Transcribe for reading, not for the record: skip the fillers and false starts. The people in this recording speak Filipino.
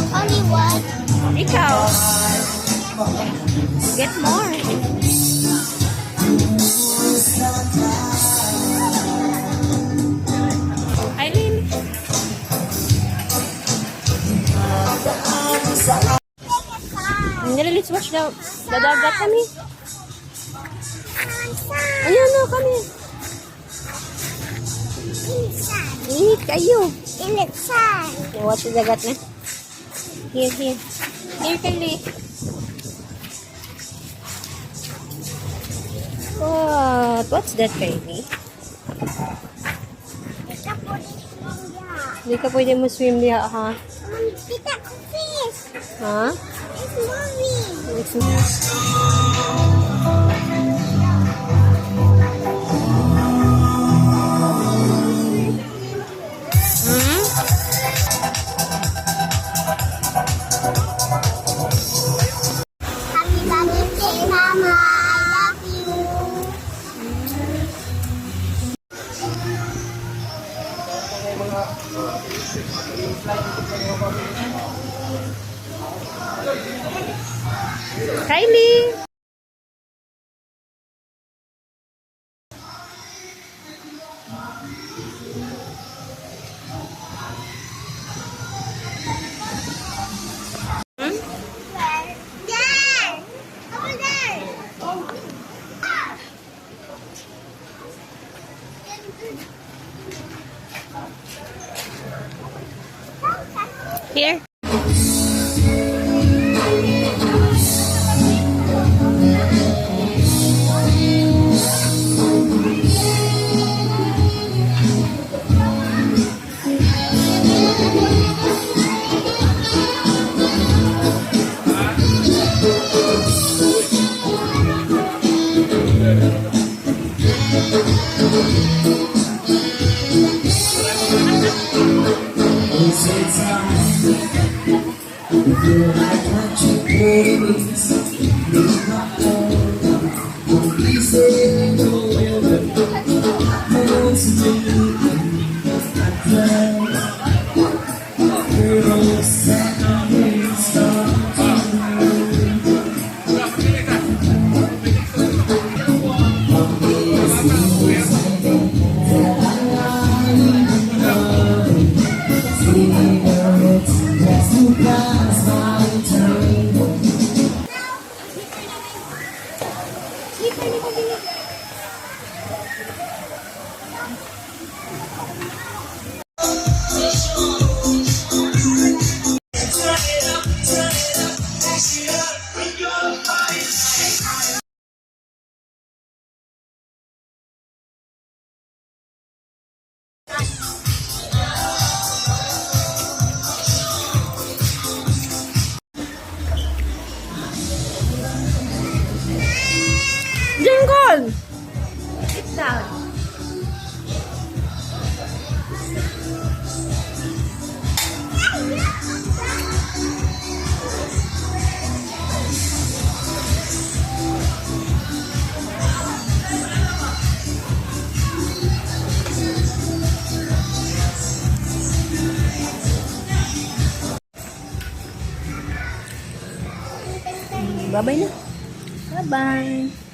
Only one. Ikaw. Get more. Eileen. Let's watch the dagat kami. Ayan na kami. Init kayo. Init siya. Watch the dagat na. Here, here. Here, Kylie. What's that, Kylie? Hindi ka pwede mo swim diha, ha? Kita ko fish. Ha? It's moving. Happy birthday, Mama. I love you. Kylie! There. Over there. Here. Jingle! Sit down. Bye-bye na. Bye-bye.